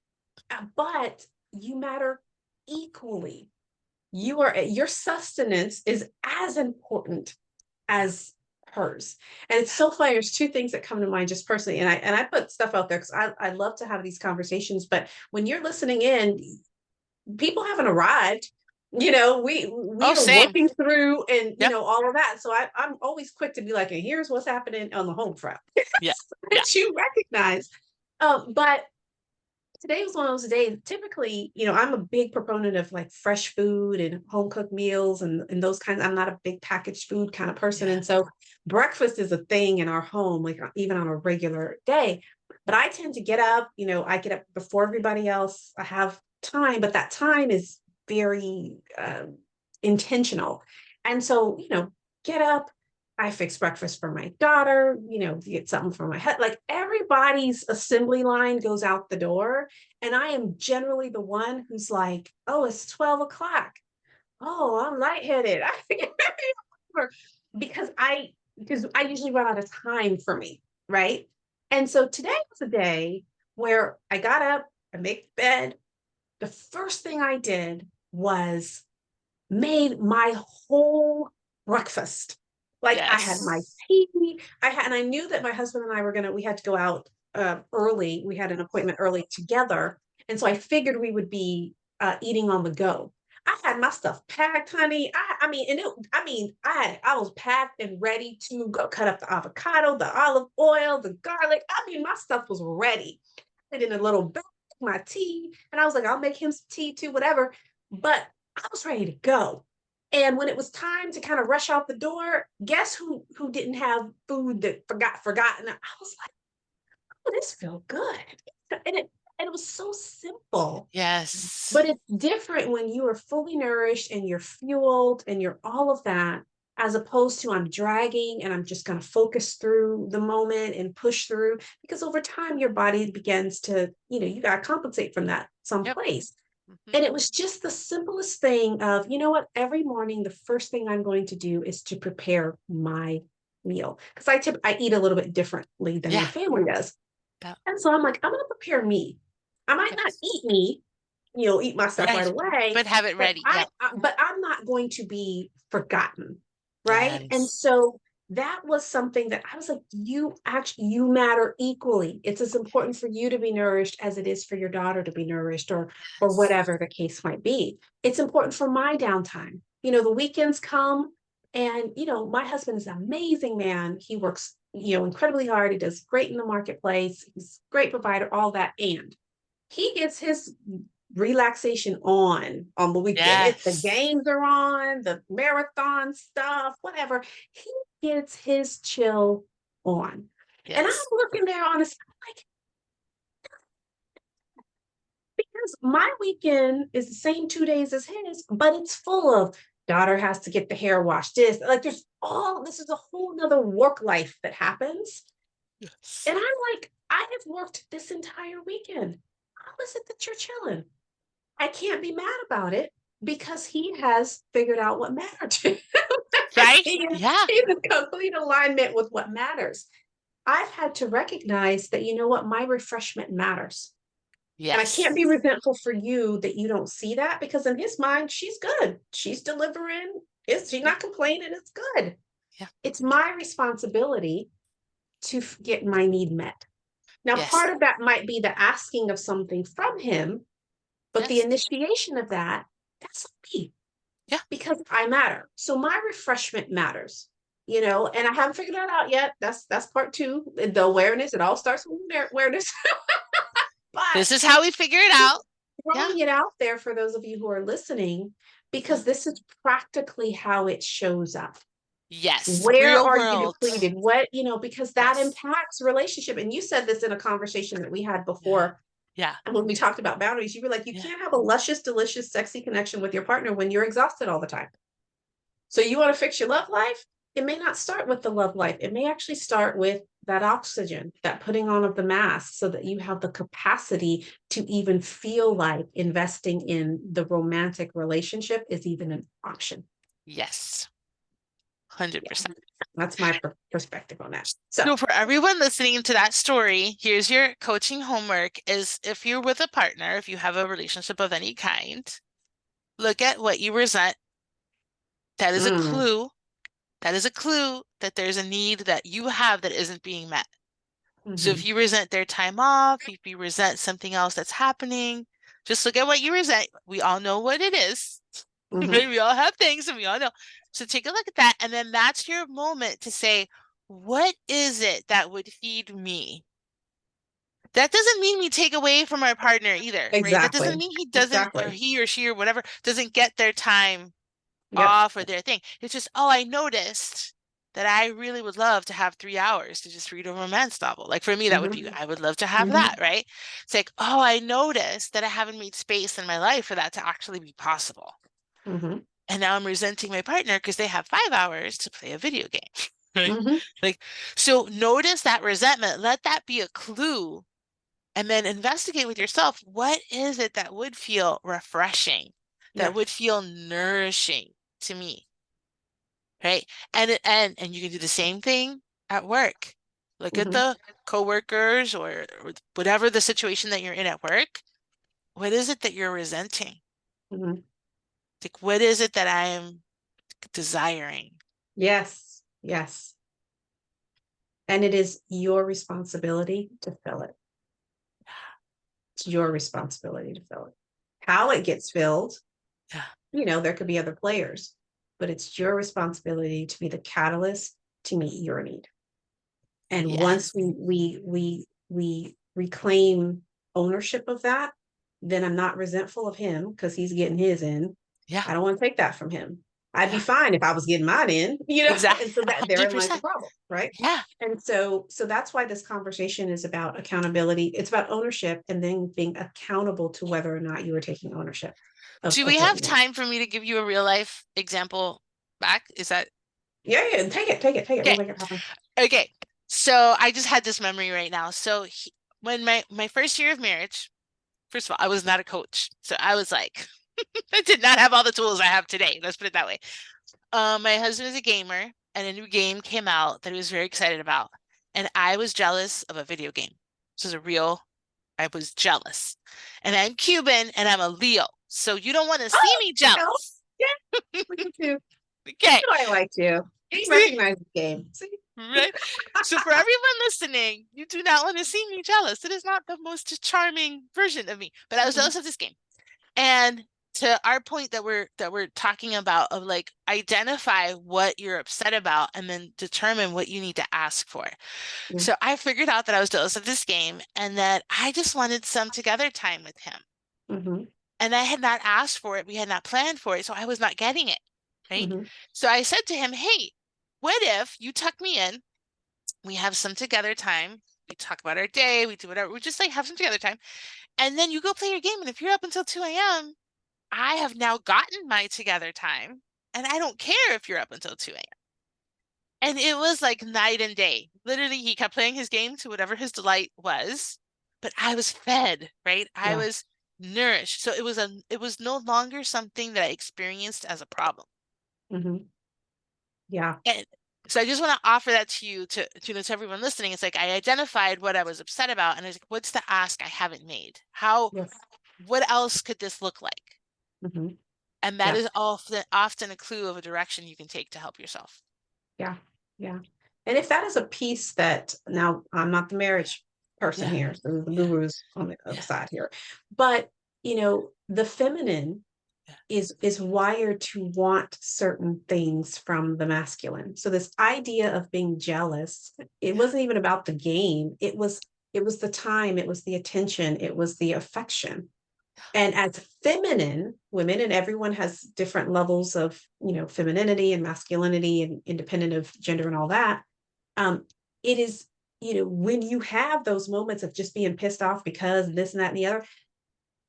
But you matter equally. Your sustenance is as important Yeah. as hers. And it's so funny. There's two things that come to mind just personally. And I put stuff out there because I love to have these conversations. But when you're listening in, people haven't arrived. We Oh, are same. working through and Yep. all of that. So I'm always quick to be like, and here's what's happening on the home front Yeah. Yeah. that you recognize. But today was one of those days. Typically, I'm a big proponent of like fresh food and home cooked meals and those kinds. I'm not a big packaged food kind of person. Yeah. And so breakfast is a thing in our home, like even on a regular day. But I tend to get up, I get up before everybody else. I have time, but that time is very intentional. And so, get up, I fix breakfast for my daughter, get something for my head. Like everybody's assembly line goes out the door. And I am generally the one who's like, oh, it's 12 o'clock. Oh, I'm lightheaded. I forget because I usually run out of time for me, right? And so today was a day where I got up, I made bed. The first thing I did was made my whole breakfast. Like I had my Yes. tea, and I knew that my husband and I we had to go out early. We had an appointment early together. And so I figured we would be eating on the go. I had my stuff packed, honey. I was packed and ready to go cut up the avocado, the olive oil, the garlic. My stuff was ready. Put in a little bag, my tea, and I was like, I'll make him some tea too, whatever. But I was ready to go. And when it was time to kind of rush out the door, guess who didn't have food that forgotten? I was like, oh, this feels good. And it was so simple. Yes. But it's different when you are fully nourished and you're fueled and you're all of that, as opposed to I'm dragging and I'm just going to focus through the moment and push through, because over time your body begins to, you got to compensate from that Yep. someplace. Hmm. And it was just the simplest thing of, every morning, the first thing I'm going to do is to prepare my meal. Because I eat a little bit differently than my Yeah. family does. That, And so I'm like, I'm going to prepare me. I might not yes. eat me, eat my stuff right Right. away, But have it but ready. Yep. but I'm not going to be forgotten, right? And Yes. so that was something that I was like, you matter equally. It's as important for you to be nourished as it is for your daughter to be nourished, or Yes. whatever the case might be. It's important for my downtime. The weekends come, and my husband is an amazing man. He works, incredibly hard. He does great in the marketplace. He's a great provider, all that. And He gets his relaxation on the weekend. If the Yes. games are on, the marathon stuff, whatever, he gets his chill on. And I'm Yes. looking there honestly, like, because my weekend is the same 2 days as his, but it's full of daughter has to get the hair washed. This, like, there's all this is a whole nother work life that happens. Yes. And I'm like, I have worked this entire weekend. How is it that you're chilling? I can't be mad about it because he has figured out what mattered to him. Right? Yeah. He's in complete alignment with what matters. I've had to recognize that, you know what, my refreshment matters. And I can't Yes. be resentful for you that you don't see that because in his mind, she's good. She's delivering. She's Yeah. not complaining. It's good. Yeah. It's my responsibility to get my need met. Now, Yes. part of that might be the asking of something from him, but the Yes. initiation of that, that's me Yeah. because I matter. So my refreshment matters, and I haven't figured that out yet. That's part two, the awareness. It all starts with awareness. But This is how we figure it out. Yeah. throwing it out there for those of you who are listening, Yeah. because this is practically how it shows up. Yes. Where Real are you world. depleted? Because that Yes. impacts relationship. And you said this in a conversation that we had Yeah. before. Yeah. And when we talked about boundaries, you were like, you Yeah. can't have a luscious, delicious, sexy connection with your partner when you're exhausted all the time. So you want to fix your love life? It may not start with the love life. It may actually start with that oxygen, that putting on of the mask so that you have the capacity to even feel like investing in the romantic relationship is even an option. Yes. Yeah, 100%. that's my perspective on that. So, So for everyone listening to that story, here's your coaching homework is if you're with a partner, if you have a relationship of any kind, look at what you resent. That is a mm, clue. That is a clue that there's a need that you have that isn't being met. So if mhm, you resent their time off, if you resent something else that's happening, just look at what you resent. We all know what it is. mhm, Right? We all have things and we all know. So take a look at that. And then that's your moment to say, what is it that would feed me? That doesn't mean we take away from our partner either, right? That doesn't exactly. mean he doesn't, or Exactly. he or she or whatever, doesn't get their time Yep. off or their thing. It's just, oh, I noticed that I really would love to have 3 hours to just read a romance novel. Like for me, that would be, Mhm, I would love to have that, mhm, right? It's like, oh, I noticed that I haven't made space in my life for that to actually be possible. mhm, And now I'm resenting my partner because they have 5 hours to play a video game. Right? mhm. Like, so notice that resentment, let that be a clue, and then investigate with yourself, what is it that would feel refreshing, that Yep. would feel nourishing to me? Right? And you can do the same thing at work. Look at Mhm, the coworkers or whatever the situation that you're in at work. What is it that you're resenting? mhm. Like, what is it that I am desiring? Yes. Yes. And it is your responsibility to fill it. It's your responsibility to fill it. How it gets filled, Yeah. there could be other players, but it's your responsibility to be the catalyst to meet your need. And once Yes. we reclaim ownership of that, then I'm not resentful of him because he's getting his in. Yeah. I don't want to take that from him. I'd be Yeah. fine if I was getting mine in, Exactly. and so A that hundred therein lies the percent. problem, right? Yeah. And so that's why this conversation is about accountability. It's about ownership and then being accountable to whether or not you are taking ownership Do of we what have you want. time for me to give you a real life example back? Is that Yeah, yeah, take it. We'll okay? make it happen. Okay. So I just had this memory right now. So when my first year of marriage, first of all, I was not a coach. So I was like, I did not have all the tools I have today. Let's put it that way. My husband is a gamer, and a new game came out that he was very excited about. And I was jealous of a video game. This is a real, I was jealous. And I'm Cuban and I'm a Leo. So you don't want to see Oh, me no. jealous. Yeah, look at you. Okay. I like you. He See? recognized the game. See? Right? So for everyone listening, you do not want to see me jealous. It is not the most charming version of me, but I was Mhm, jealous of this game. And to our point that we're talking about of like identify what you're upset about and then determine what you need to ask for. Yeah. So I figured out that I was jealous of this game and that I just wanted some together time with him. Mm-hmm. And I had not asked for it. We had not planned for it, so I was not getting it, right? Mm-hmm. So I said to him, "Hey, what if you tuck me in? We have some together time. We talk about our day, we do whatever. We just like have some together time. And then you go play your game. And if you're up until 2 a.m., I have now gotten my together time. And I don't care if you're up until 2 a.m." And it was like night and day. Literally, he kept playing his game to whatever his delight was, but I was fed, right? I Yeah. was nourished. So it was no longer something that I experienced as a problem. Mm-hmm. Yeah. And so I just want to offer that to you to everyone listening. It's like I identified what I was upset about and I was like, what's the ask I haven't made? Yes. What else could this look like? Mm-hmm. And that Yeah. is often a clue of a direction you can take to help yourself. Yeah. Yeah. And if that is a piece that now I'm not the marriage person Yeah. here, so the Yeah. gurus on the other Yeah. side here, but the feminine Yeah. is wired to want certain things from the masculine. So this idea of being jealous, it Yeah. wasn't even about the game. It was the time, it was the attention, it was the affection. And as feminine women, and everyone has different levels of, femininity and masculinity and independent of gender and all that. It is, when you have those moments of just being pissed off because this and that and the other,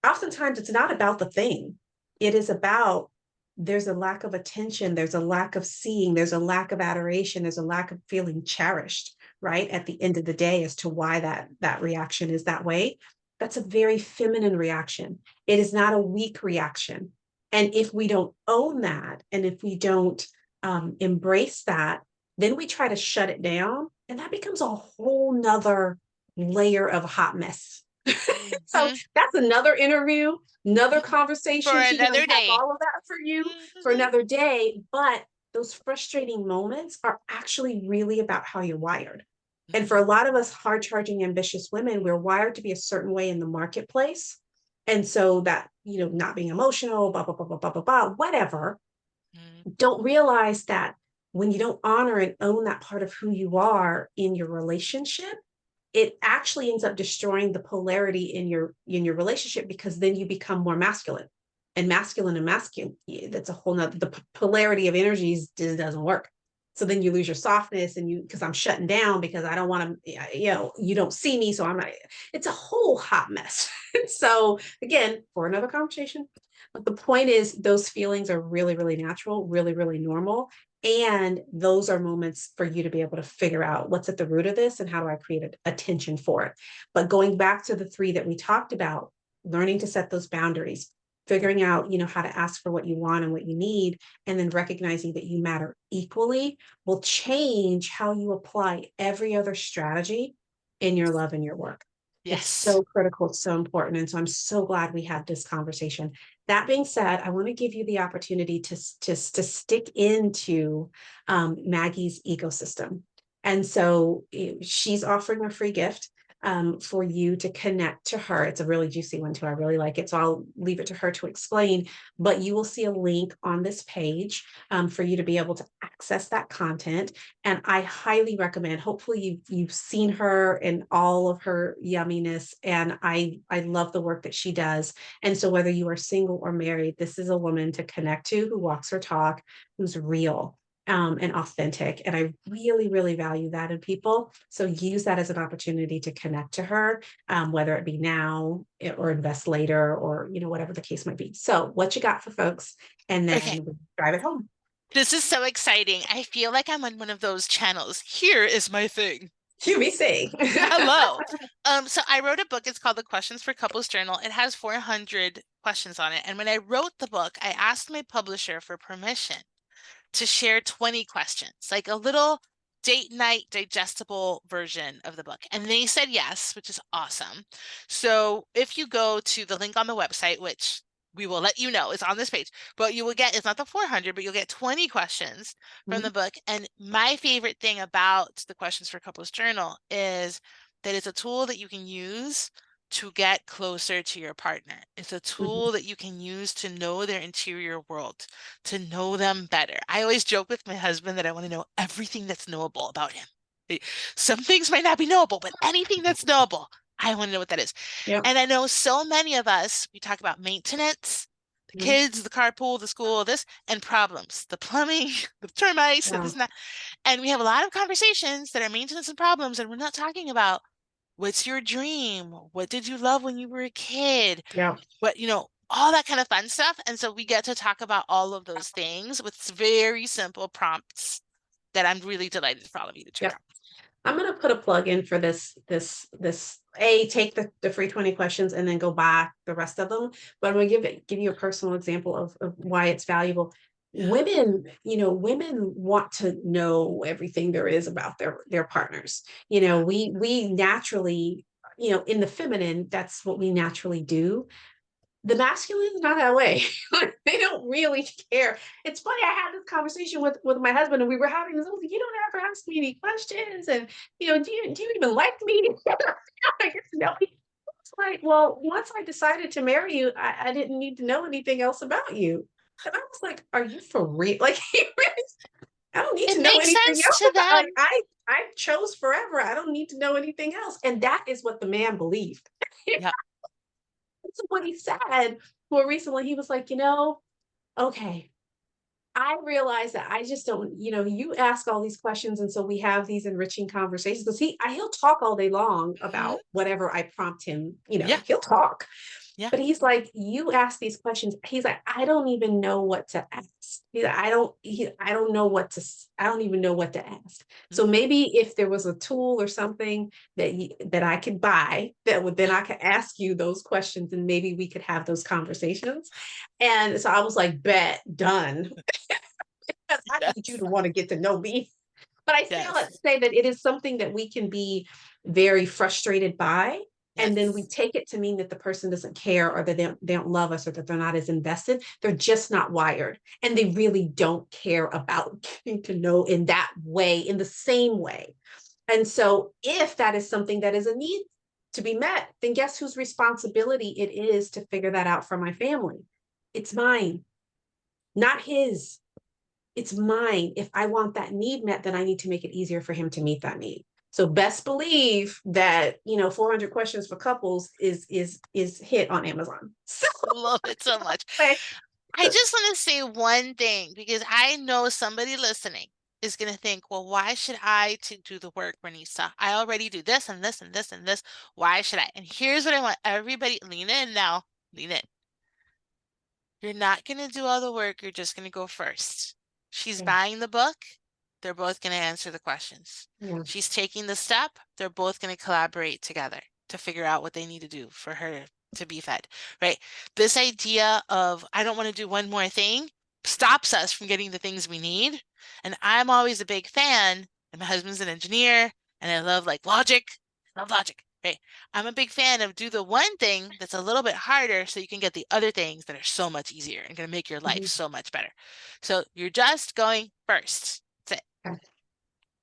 oftentimes it's not about the thing. It is about there's a lack of attention, there's a lack of seeing, there's a lack of adoration, there's a lack of feeling cherished, right? At the end of the day, as to why that reaction is that way. That's a very feminine reaction. It is not a weak reaction. And if we don't own that, and if we don't embrace that, then we try to shut it down, and that becomes a whole nother layer of hot mess. So Hmm. that's another interview, another For conversation. She can another unpack day. all of that for you for Hmm. another day. But those frustrating moments are actually really about how you're wired. And for Hmm. a lot of us hard charging, ambitious women, we're wired to be a certain way in the marketplace. And so that, not being emotional, blah, blah, blah, blah, blah, blah, blah, whatever, Hmm. don't realize that when you don't honor and own that part of who you are in your relationship, it actually ends up destroying the polarity in your relationship, because then you become more masculine, and masculine, that's a whole nother, the polarity of energies just doesn't work. So then you lose your softness, and because I'm shutting down because I don't want to, you don't see me, so I'm not. It's a whole hot mess. So again, for another conversation, but the point is those feelings are really, really natural, really, really normal. And those are moments for you to be able to figure out what's at the root of this and how do I create attention for it. But going back to the three that we talked about, learning to set those boundaries, figuring out, how to ask for what you want and what you need, and then recognizing that you matter equally will change how you apply every other strategy in your love and your work. It's Yes. so critical. It's so important. And so I'm so glad we had this conversation. That being said, I want to give you the opportunity to stick into Maggie's ecosystem. And so she's offering a free gift for you to connect to her. It's a really juicy one too. I really like it. So I'll leave it to her to explain, but you will see a link on this page for you to be able to access that content. And I highly recommend, hopefully you've seen her in all of her yumminess. And I love the work that she does. And so whether you are single or married, this is a woman to connect to, who walks her talk, who's real and authentic. And I really, really value that in people. So use that as an opportunity to connect to her, whether it be now or invest later, or, whatever the case might be. So what you got for folks? And Okay. then we'll drive it home. This is so exciting. I feel like I'm on one of those channels. Here is my thing. QVC. Hello. So I wrote a book. It's called The Questions for Couples Journal. It has 400 questions on it. And when I wrote the book, I asked my publisher for permission to share 20 questions, like a little date night digestible version of the book. And they said yes, which is awesome. So if you go to the link on the website, which we will let you know is on this page, but you will get, it's not the 400, but you'll get 20 questions from the book. And my favorite thing about the Questions for Couples Journal is that it's a tool that you can use to get closer to your partner. It's a Mhm. tool that you can use to know their interior world, to know them better. I always joke with my husband that I want to know everything that's knowable about him. Eh, Some things might not be knowable, but anything that's knowable, I want to know what that is. Yeah. And I know so many of us, we talk about maintenance, the Mhm. kids, the carpool, the school, this, and problems, the plumbing, the termites, Yeah. this and that. And we have a lot of conversations that are maintenance and problems, and we're not talking about what's your dream? What did you love when you were a kid? Yeah. What, all that kind of fun stuff. And so we get to talk about all of those things with very simple prompts that I'm really delighted for all of you to check Yeah. out. I'm gonna put a plug in for this take the free 20 questions and then go buy the rest of them. But I'm gonna give you a personal example of why it's valuable. Yeah. Women want to know everything there is about their partners. Yeah. We naturally, in the feminine, that's what we naturally do. The masculine is not that way. They don't really care. It's funny. I had this conversation with my husband, and we were having this. I was like, "You don't ever ask me any questions, and do you even like me?" No. It's like, well, once I decided to marry you, I didn't need to know anything else about you. And I was like, "Are you for real? Like, I don't need It to know makes anything sense else to about. Like, them. I chose forever. I don't need to know anything else." And that is what the man believed. Yep. That's what he said more recently. He was like, okay, I realize that I just don't, you ask all these questions. And so we have these enriching conversations because he'll talk all day long Hmm. about whatever I prompt him, Yeah. he'll talk. Yeah. But he's like, you ask these questions. He's like, I don't even know what to ask. I don't know I don't even know what to ask. So Hmm. maybe if there was a tool or something that I could buy that would, then I could ask you those questions and maybe we could have those conversations. And so I was like, bet, done. Because I need you Yes. to want to get to know me. But I say all that Yes. to say that it is something that we can be very frustrated by. And then we Yes. take it to mean that the person doesn't care or that they don't love us or that they're not as invested. They're just not wired. And they really don't care about getting to know in that way, in the same way. And so if that is something that is a need to be met, then guess whose responsibility it is to figure that out for my family? It's mine, not his. It's mine. If I want that need met, then I need to make it easier for him to meet that need. So best believe that 400 questions for couples is hit on Amazon. So Love it so much. anyway, I just want to say one thing because I know somebody listening is going to think, well, why should I to do the work, Renessa? I already do this and this and this and this. Why should I? And here's what I want everybody lean in now. Lean in. You're not going to do all the work. You're just going to go first. She's yeah, buying the book. They're both going to answer the questions. yeah, She's taking the step. They're both going to collaborate together to figure out what they need to do for her to be fed, right? This idea of, I don't want to do one more thing stops us from getting the things we need. And I'm always a big fan, and my husband's an engineer, and I love like logic. I love logic, right? I'm a big fan of do the one thing that's a little bit harder so you can get the other things that are so much easier and going to make your life mhm, so much better. So you're just going first. That's it. okay.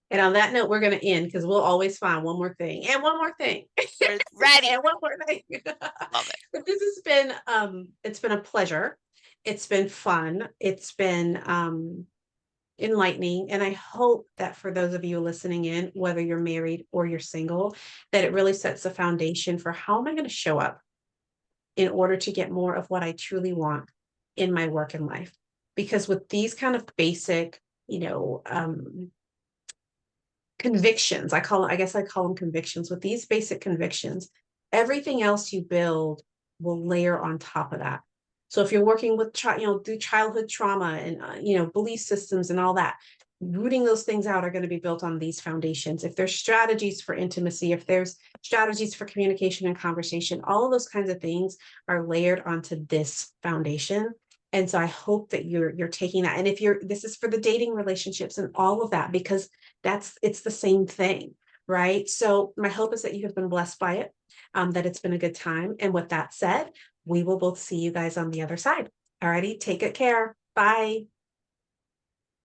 And on that note, we're going to end because we'll always find one more thing and one more thing We're ready. and one more thing. Love it. But this has been it's been a pleasure. It's been fun. It's been enlightening. And I hope that for those of you listening in, whether you're married or you're single, that it really sets the foundation for how am I going to show up in order to get more of what I truly want in my work and life. Because with these kind of basic, convictions, I guess I call them convictions. With these basic convictions, everything else you build will layer on top of that. So if you're working with through childhood trauma and belief systems and all that, rooting those things out are going to be built on these foundations. If there's strategies for intimacy, if there's strategies for communication and conversation, all of those kinds of things are layered onto this foundation. And so I hope that you're taking that. And if this is for the dating relationships and all of that, because it's the same thing, right? So my hope is that you have been blessed by it, that it's been a good time. And with that said, we will both see you guys on the other side. All righty, take good care. Bye.